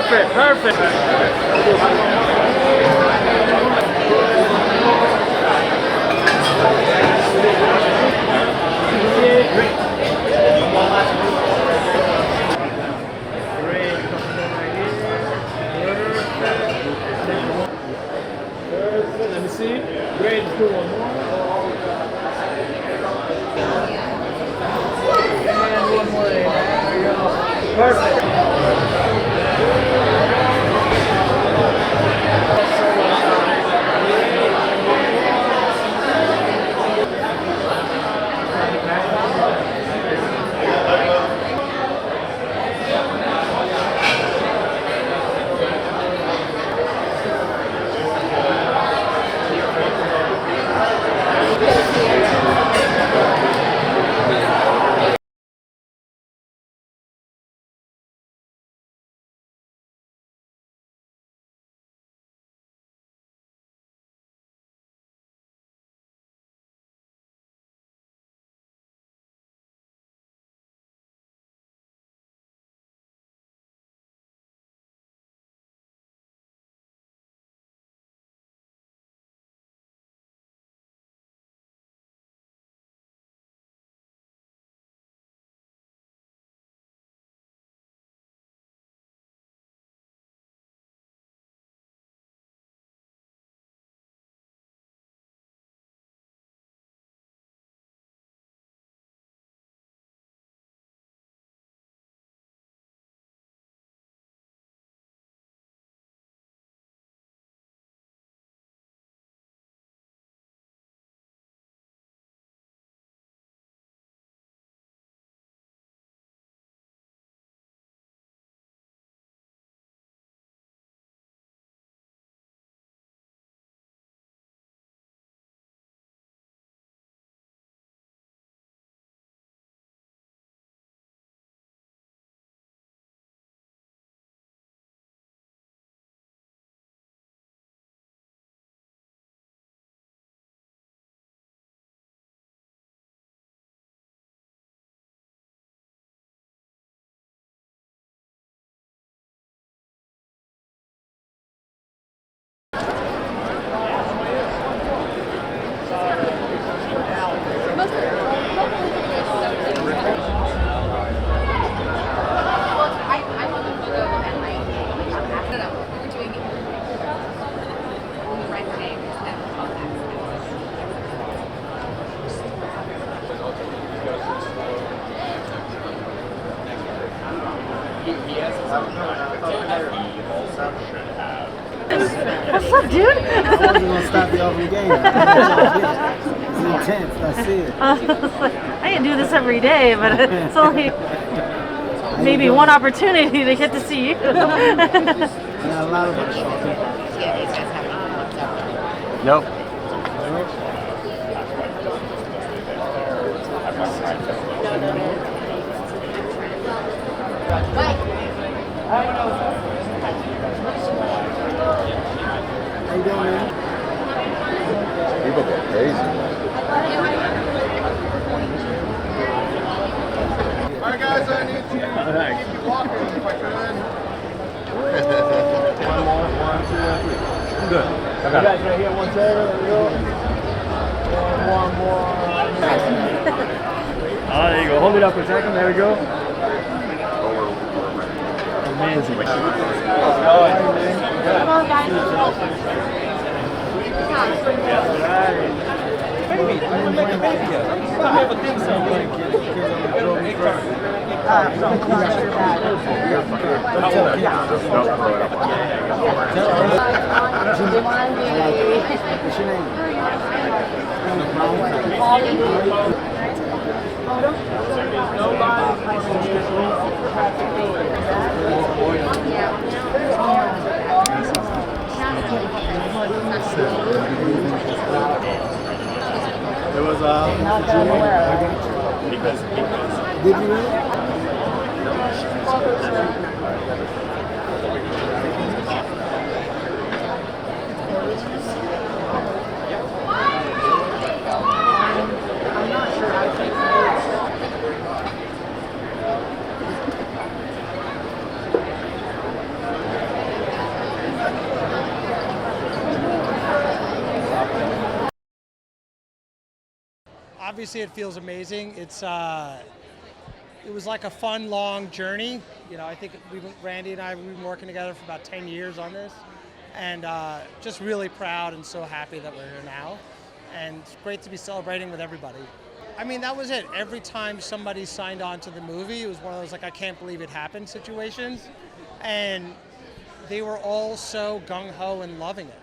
Perfect, perfect. Let me see. Great, let's do one more. And one more. There you go. Perfect. What's up, dude? I thought you were going to stop the open game. It's intense, I see it. I didn't do this every day, but it's only maybe one opportunity to get to see you. Not a lot of us. Nope. How you doing, man? People go crazy. Alright guys, I need to keep you walking if I could. One, two, three. I'm good. You guys right here, one turtle, there we go. And one more. There you go. Hold it up for a second. There we go. Amazing. Come on, guys. Baby, I didn't make a baby yet. I have a thing somewhere. It was Did you really? obviously it feels amazing. It was like a fun, long journey. You know, I think Randy and I, we've been working together for about 10 years on this, and just really proud and so happy that we're here now. And it's great to be celebrating with everybody. I mean, that was it. Every time somebody signed on to the movie, it was one of those like, I can't believe it happened situations. And they were all so gung-ho and loving it.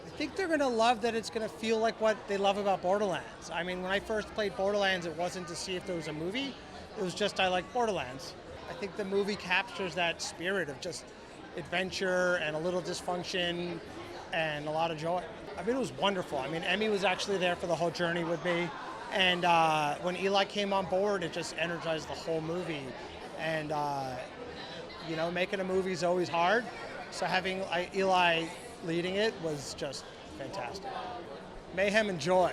I think they're gonna love that it's gonna feel like what they love about Borderlands. I mean, when I first played Borderlands, it wasn't to see if there was a movie. It was just, I like Borderlands. I think the movie captures that spirit of just adventure and a little dysfunction and a lot of joy. I mean, it was wonderful. I mean, Emmy was actually there for the whole journey with me. And when Eli came on board, it just energized the whole movie. And, you know, making a movie is always hard. So having Eli leading it was just fantastic. Mayhem and joy.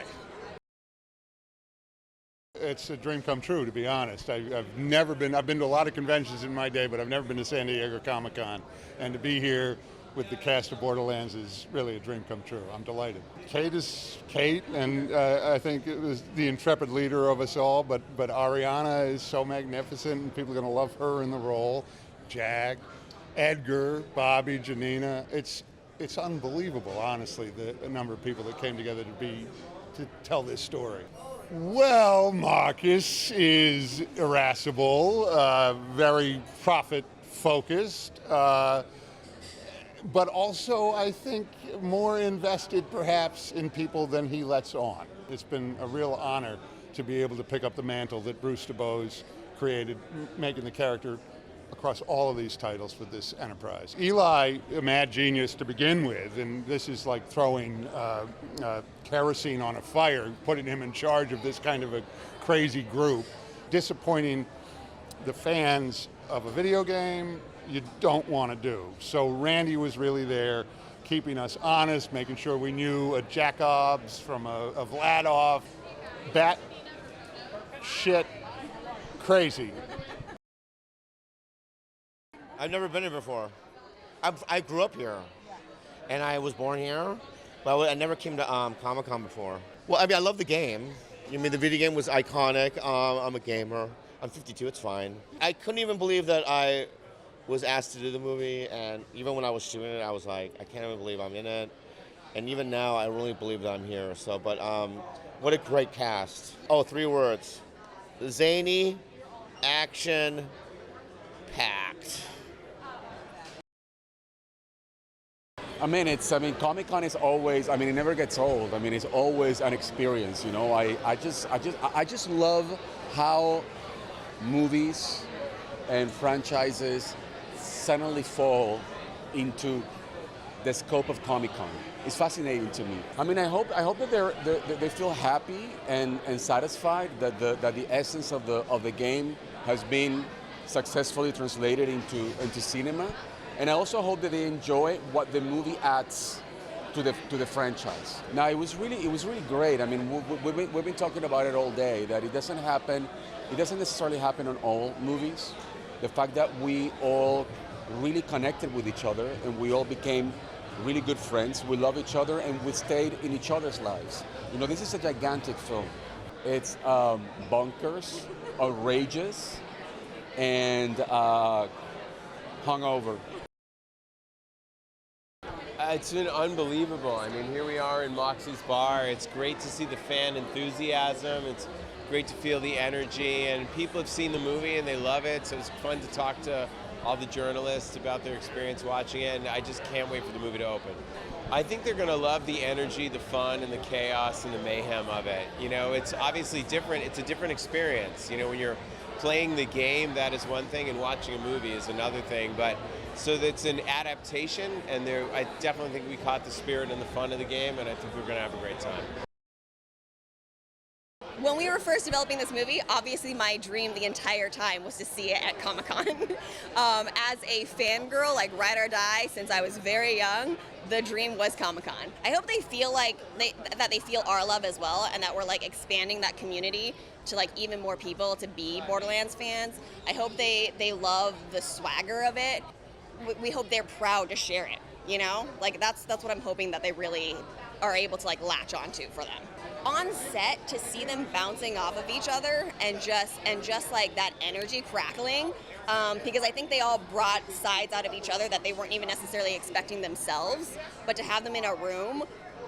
It's a dream come true, to be honest. I've been to a lot of conventions in my day, but I've never been to San Diego Comic-Con. And to be here with the cast of Borderlands is really a dream come true. I'm delighted. Kate is Kate, and I think it was the intrepid leader of us all, but Ariana is so magnificent, and people are going to love her in the role. Jack, Edgar, Bobby, Janina. It's unbelievable, honestly, the number of people that came together to tell this story. Well, Marcus is irascible, very profit-focused, but also, I think, more invested, perhaps, in people than he lets on. It's been a real honor to be able to pick up the mantle that Bruce DuBose created, making the character across all of these titles for this enterprise. Eli, a mad genius to begin with, and this is like throwing kerosene on a fire, putting him in charge of this kind of a crazy group, disappointing the fans of a video game you don't want to do. So Randy was really there, keeping us honest, making sure we knew a Jacobs from a Vladov, bat shit crazy. I've never been here before. I grew up here, and I was born here, but I never came to Comic-Con before. Well, I mean, I love the game. I mean, the video game was iconic. I'm a gamer. I'm 52, it's fine. I couldn't even believe that I was asked to do the movie, and even when I was shooting it, I was like, I can't even believe I'm in it. And even now, I really believe that I'm here. So, but what a great cast. Oh, 3 words. Zany, action, packed. I mean, Comic-Con is always, it never gets old. I mean, it's always an experience, you know. I just love how movies and franchises suddenly fall into the scope of Comic-Con. It's fascinating to me. I mean, I hope that they feel happy and satisfied that the essence of the game has been successfully translated into cinema. And I also hope that they enjoy what the movie adds to the franchise. Now, it was really great. I mean, we've been talking about it all day, that it doesn't necessarily happen on all movies. The fact that we all really connected with each other and we all became really good friends, we love each other, and we stayed in each other's lives. You know, this is a gigantic film. It's bonkers, outrageous, and hungover. It's been unbelievable. I mean, here we are in Moxxi's bar. It's great to see the fan enthusiasm. It's great to feel the energy, and people have seen the movie and they love it, so it's fun to talk to all the journalists about their experience watching it, and I just can't wait for the movie to open. I think they're going to love the energy, the fun, and the chaos and the mayhem of it. You know, it's obviously different. It's a different experience. You know, when you're playing the game, that is one thing, and watching a movie is another thing. But so that's an adaptation, and I definitely think we caught the spirit and the fun of the game, and I think we're going to have a great time. When we were first developing this movie, obviously my dream the entire time was to see it at Comic-Con. As a fangirl, like ride or die, since I was very young, the dream was Comic-Con. I hope they feel like that they feel our love as well, and that we're like expanding that community to like even more people to be Borderlands fans. I hope they love the swagger of it. We hope they're proud to share it, you know? Like that's what I'm hoping that they really are able to like latch onto for them. on set, to see them bouncing off of each other and just like that energy crackling, because I think they all brought sides out of each other that they weren't even necessarily expecting themselves, but to have them in a room,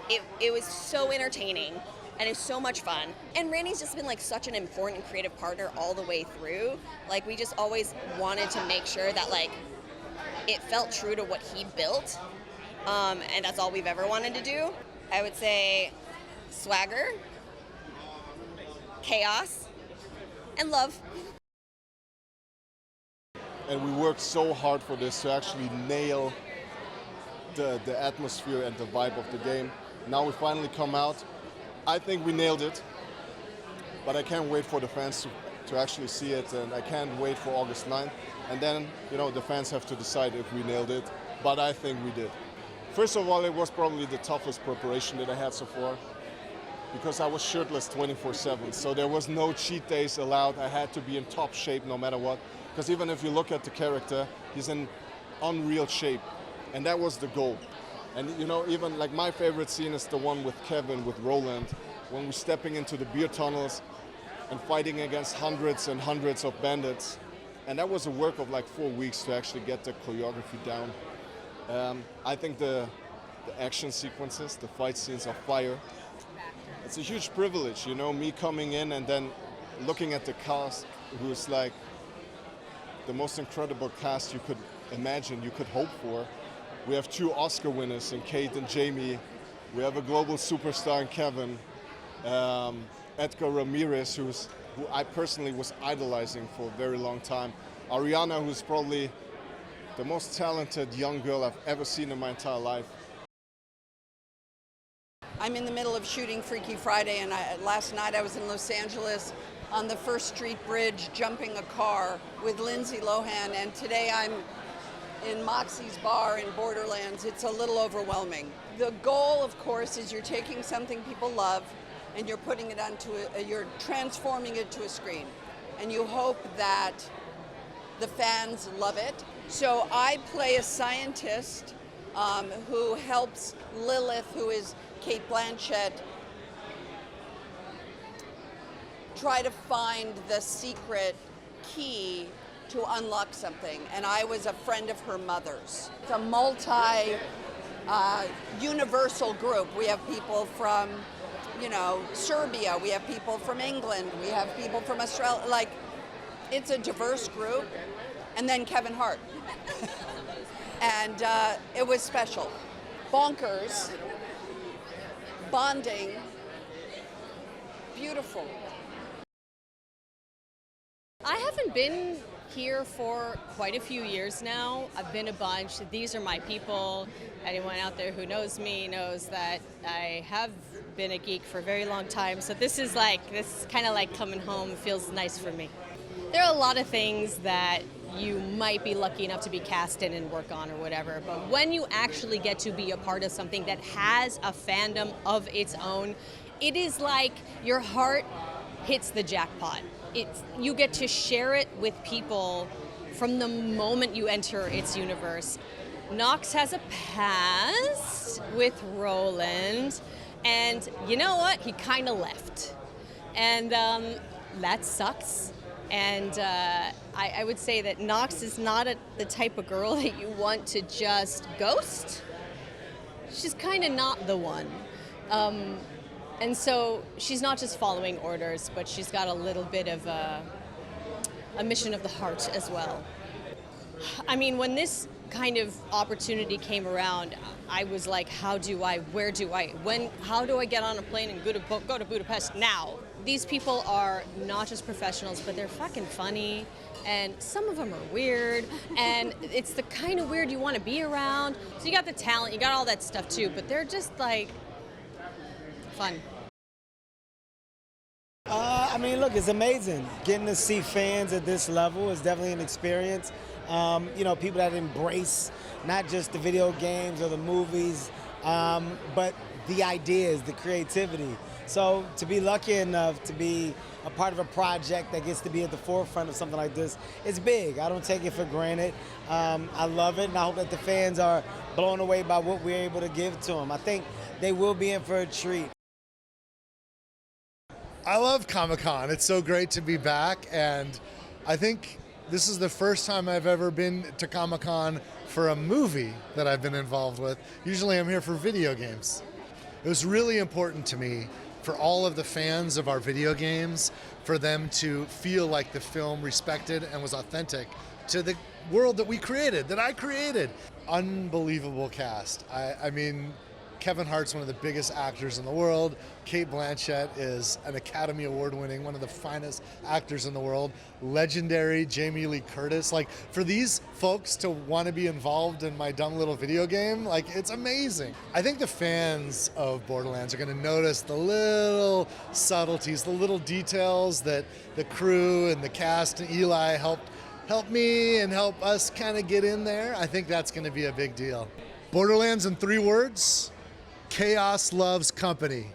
it was so entertaining and it's so much fun. And Randy's just been like such an important creative partner all the way through. Like, we just always wanted to make sure that like it felt true to what he built, and that's all we've ever wanted to do. I would say swagger, chaos, and love. And we worked so hard for this to actually nail the atmosphere and the vibe of the game. Now we finally come out. I think we nailed it, but I can't wait for the fans to actually see it, and I can't wait for August 9th. And then, you know, the fans have to decide if we nailed it, but I think we did. First of all, it was probably the toughest preparation that I had so far, because I was shirtless 24/7, so there was no cheat days allowed. I had to be in top shape no matter what, because even if you look at the character, he's in unreal shape, and that was the goal. And you know, even like my favorite scene is the one with Kevin, with Roland, when we're stepping into the beer tunnels and fighting against hundreds and hundreds of bandits. And that was a work of like 4 weeks to actually get the choreography down. I think the action sequences, the fight scenes are fire. It's a huge privilege, you know, me coming in and then looking at the cast, who's like the most incredible cast you could imagine, you could hope for. We have 2 Oscar winners in Kate and Jamie. We have a global superstar in Kevin. Édgar Ramírez, who I personally was idolizing for a very long time. Ariana, who's probably the most talented young girl I've ever seen in my entire life. I'm in the middle of shooting Freaky Friday, and last night I was in Los Angeles on the First Street Bridge jumping a car with Lindsay Lohan, and today I'm in Moxxi's bar in Borderlands. It's a little overwhelming. The goal, of course, is you're taking something people love and you're putting it onto you're transforming it to a screen, and you hope that the fans love it. So I play a scientist who helps Lilith, who is Kate Blanchett, try to find the secret key to unlock something. And I was a friend of her mother's. It's a multi-universal group. We have people from, you know, Serbia, we have people from England, we have people from Australia. Like, it's a diverse group. And then Kevin Hart. And it was special. Bonkers, bonding, beautiful. I haven't been here for quite a few years now. I've been a bunch. These are my people. Anyone out there who knows me knows that I have been a geek for a very long time. So this is kind of like coming home. It feels nice for me. There are a lot of things that you might be lucky enough to be cast in and work on or whatever, but when you actually get to be a part of something that has a fandom of its own, it is like your heart hits the jackpot. You get to share it with people from the moment you enter its universe. Knoxx has a past with Roland, and you know what? He kind of left. And that sucks. And I would say that Knoxx is not the type of girl that you want to just ghost. She's kind of not the one. And so she's not just following orders, but she's got a little bit of a mission of the heart as well. I mean, when this kind of opportunity came around, I was like, how do I get on a plane and go to Budapest now? These people are not just professionals, but they're fucking funny, and some of them are weird, and it's the kind of weird you want to be around. So you got the talent, you got all that stuff too, but they're just like fun. I mean, look, it's amazing. Getting to see fans at this level is definitely an experience. You know, people that embrace not just the video games or the movies, but the ideas, the creativity. So to be lucky enough to be a part of a project that gets to be at the forefront of something like this, it's big. I don't take it for granted. I love it, and I hope that the fans are blown away by what we're able to give to them. I think they will be in for a treat. I love Comic-Con. It's so great to be back, and I think this is the first time I've ever been to Comic-Con for a movie that I've been involved with. Usually I'm here for video games. It was really important to me for all of the fans of our video games, for them to feel like the film respected and was authentic to the world that we created, that I created. Unbelievable cast. I mean, Kevin Hart's one of the biggest actors in the world. Cate Blanchett is an Academy Award winning, one of the finest actors in the world. Legendary Jamie Lee Curtis. Like, for these folks to want to be involved in my dumb little video game, like, it's amazing. I think the fans of Borderlands are going to notice the little subtleties, the little details that the crew and the cast and Eli help me and help us kind of get in there. I think that's going to be a big deal. Borderlands in 3 words: chaos loves company.